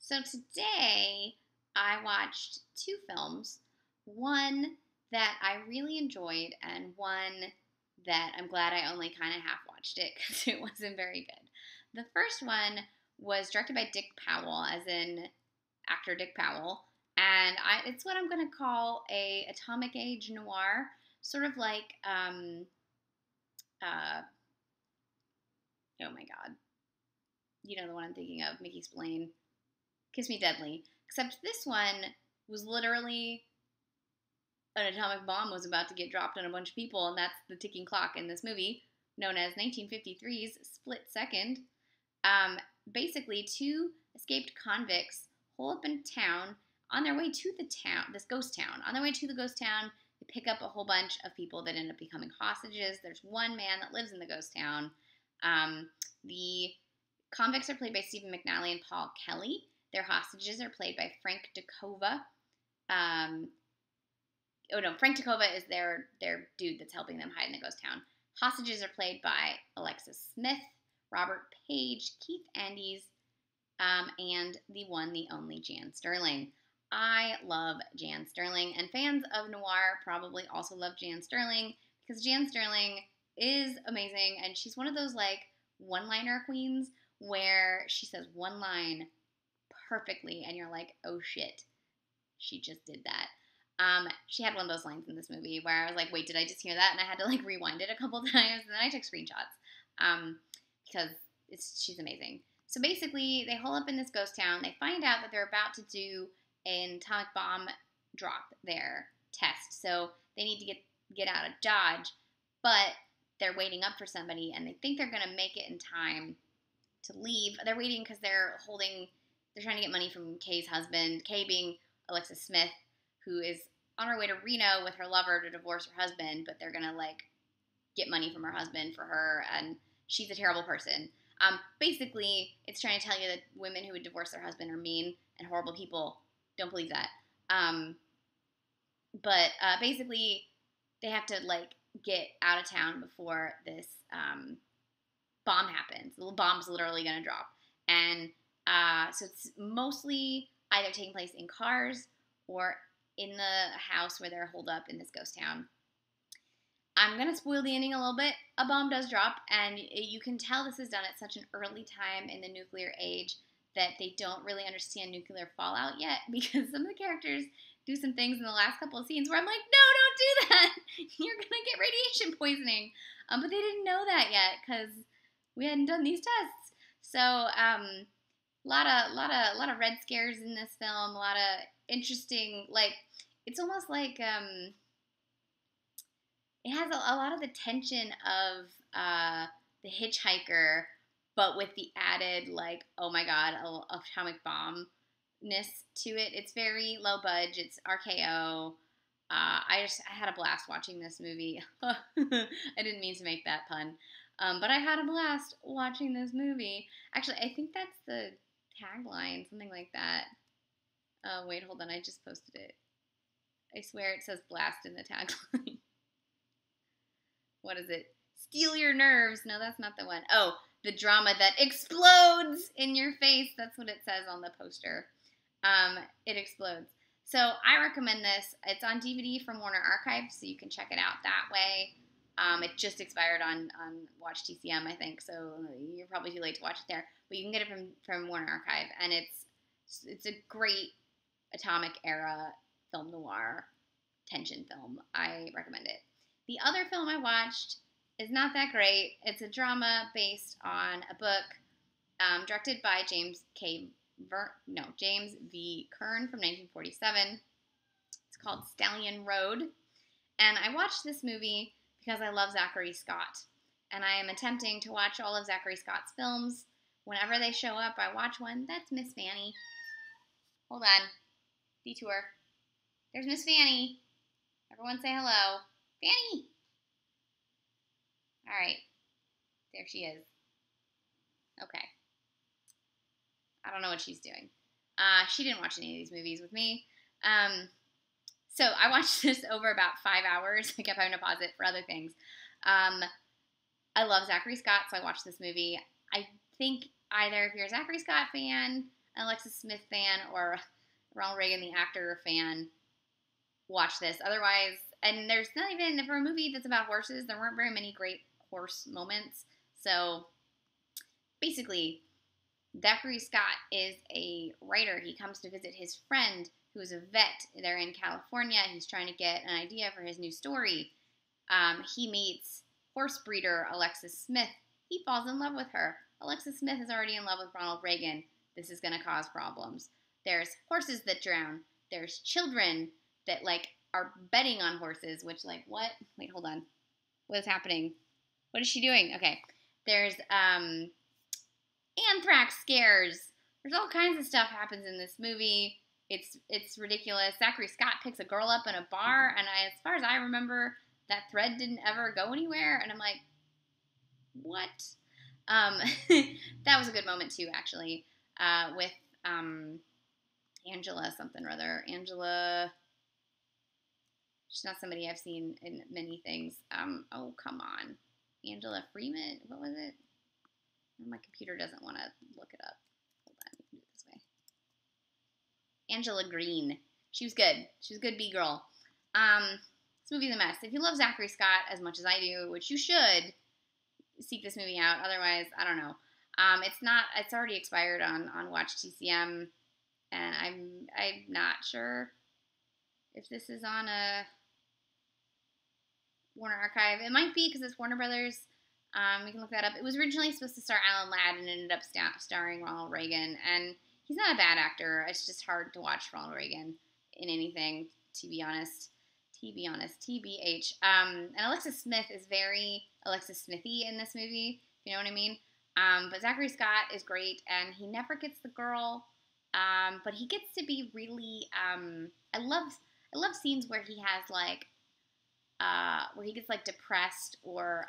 So today I watched two films, one that I really enjoyed and one that I'm glad I only kind of half watched it because it wasn't very good. The first one was directed by Dick Powell, as in actor Dick Powell, and it's what I'm going to call a atomic age noir, sort of like uh, oh my god, you know the one I'm thinking of, Mickey Spillane, Kiss Me Deadly. Except this one was literally an atomic bomb was about to get dropped on a bunch of people, and that's the ticking clock in this movie, known as 1953's Split Second. Basically, two escaped convicts hole up in town on their way to the town, this ghost town. On their way to the ghost town, they pick up a whole bunch of people that end up becoming hostages. There's one man that lives in the ghost town. The convicts are played by Stephen McNally and Paul Kelly. Their hostages are played by Frank Dakova. Frank Dakova is their dude that's helping them hide in the ghost town. Hostages are played by Alexis Smith, Robert Page, Keith Andes, and the one, the only Jan Sterling. I love Jan Sterling, and fans of noir probably also love Jan Sterling because Jan Sterling is amazing, and she's one of those like one-liner queens where she says one line perfectly, and you're like, oh shit, she just did that. She had one of those lines in this movie where I was like, wait, did I just hear that? And I had to like rewind it a couple times, and then I took screenshots because she's amazing. So basically, they hole up in this ghost town. They find out that they're about to do an atomic bomb drop, their test. So they need to get out of Dodge, but they're waiting up for somebody, and they think they're going to make it in time to leave. They're waiting because they're trying to get money from Kay's husband, Kay being Alexis Smith, who is on her way to Reno with her lover to divorce her husband, but they're going to, like, get money from her husband for her, and she's a terrible person. Basically, it's trying to tell you that women who would divorce their husband are mean and horrible people. Don't believe that. But basically, they have to, like, get out of town before this bomb happens. The bomb's literally going to drop. And so it's mostly either taking place in cars or in the house where they're holed up in this ghost town. I'm going to spoil the ending a little bit. A bomb does drop, and you can tell this is done at such an early time in the nuclear age that they don't really understand nuclear fallout yet, because some of the characters do some things in the last couple of scenes where I'm like, no, don't do that. You're going to get radiation poisoning. But they didn't know that yet because we hadn't done these tests. So, a lot of red scares in this film. A lot of interesting, like, it's almost like it has a lot of the tension of The Hitchhiker, but with the added, like, oh my god, atomic bomb-ness to it. It's very low budge. It's RKO. I had a blast watching this movie. I didn't mean to make that pun. But I had a blast watching this movie. Actually, I think that's the tagline, something like that. Wait, hold on, I just posted it. I swear it says blast in the tagline. What is it? Steal your nerves. No, that's not the one. Oh, the drama that explodes in your face. That's what it says on the poster. It explodes. So I recommend this. It's on DVD from Warner Archive, so you can check it out that way. It just expired on Watch TCM, I think, so you're probably too late to watch it there. But you can get it from Warner Archive, and it's a great atomic era film noir tension film. I recommend it. The other film I watched is not that great. It's a drama based on a book directed by James V. Kern from 1947. It's called Stallion Road. And I watched this movie because I love Zachary Scott. And I am attempting to watch all of Zachary Scott's films. Whenever they show up, I watch one. That's Miss Fanny. Hold on. Detour. There's Miss Fanny. Everyone say hello. Fanny! Alright. There she is. Okay. I don't know what she's doing. She didn't watch any of these movies with me. So I watched this over about 5 hours. I kept having to pause it for other things. I love Zachary Scott, so I watched this movie. I think either if you're a Zachary Scott fan, an Alexis Smith fan or Ronald Reagan, the actor, fan, watch this. Otherwise, and there's not even, for a movie that's about horses, there weren't very many great horse moments. So basically, Zachary Scott is a writer. He comes to visit his friend who is a vet. They're in California. He's trying to get an idea for his new story. He meets horse breeder Alexis Smith. He falls in love with her. Alexis Smith is already in love with Ronald Reagan. This is going to cause problems. There's horses that drown. There's children that, like, are betting on horses, which, like, what? Wait, hold on. What is happening? What is she doing? Okay. There's, anthrax scares. There's all kinds of stuff happens in this movie. It's ridiculous. Zachary Scott picks a girl up in a bar, and as far as I remember, that thread didn't ever go anywhere, and I'm like, what? That was a good moment too, actually, with Angela something or other. Angela, she's not somebody I've seen in many things. Oh, come on. Angela Freeman, what was it? My computer doesn't want to look it up. Hold on, we can do it this way. Angela Green. She was good. She was a good B-girl. This movie's a mess. If you love Zachary Scott as much as I do, which you should, seek this movie out. Otherwise, I don't know. It's already expired on Watch TCM, and I'm not sure if this is on a Warner Archive. It might be because it's Warner Brothers. We can look that up. It was originally supposed to star Alan Ladd and ended up starring Ronald Reagan. And he's not a bad actor. It's just hard to watch Ronald Reagan in anything, to be honest. TBH. And Alexis Smith is very Alexis Smithy in this movie, if you know what I mean. But Zachary Scott is great, and he never gets the girl. But he gets to be really. I love scenes where he has like, where he gets like depressed or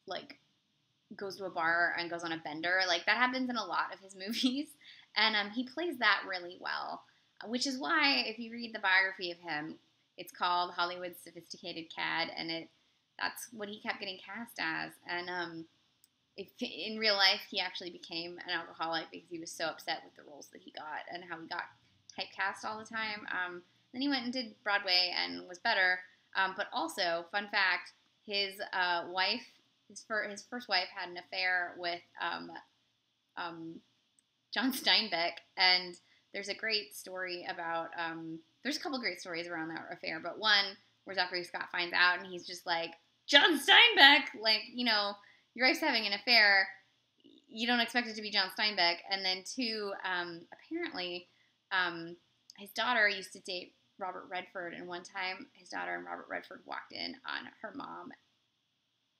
like goes to a bar and goes on a bender. Like that happens in a lot of his movies, and he plays that really well. Which is why, if you read the biography of him, it's called Hollywood's Sophisticated Cad, and that's what he kept getting cast as. And if in real life, he actually became an alcoholic because he was so upset with the roles that he got and how he got typecast all the time. Then he went and did Broadway and was better. But also, fun fact, his wife, his first wife, had an affair with John Steinbeck, and there's a great story about, there's a couple great stories around that affair, but one where Zachary Scott finds out and he's just like, John Steinbeck! Like, you know, your wife's having an affair, you don't expect it to be John Steinbeck. And then two, apparently, his daughter used to date Robert Redford, and one time his daughter and Robert Redford walked in on her mom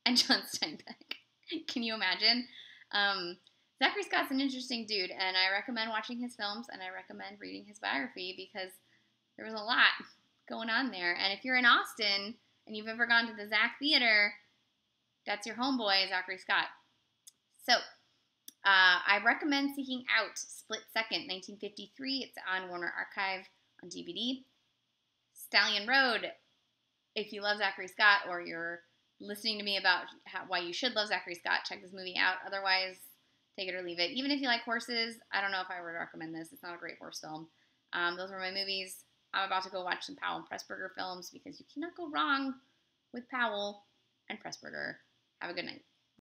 and John Steinbeck. Can you imagine? Zachary Scott's an interesting dude, and I recommend watching his films, and I recommend reading his biography because there was a lot going on there. And if you're in Austin and you've ever gone to the Zach Theater, that's your homeboy, Zachary Scott. So, I recommend seeking out Split Second, 1953. It's on Warner Archive on DVD. Stallion Road, if you love Zachary Scott or you're listening to me about why you should love Zachary Scott, check this movie out. Otherwise, take it or leave it. Even if you like horses, I don't know if I would recommend this. It's not a great horse film. Those were my movies. I'm about to go watch some Powell and Pressburger films because you cannot go wrong with Powell and Pressburger. Have a good night.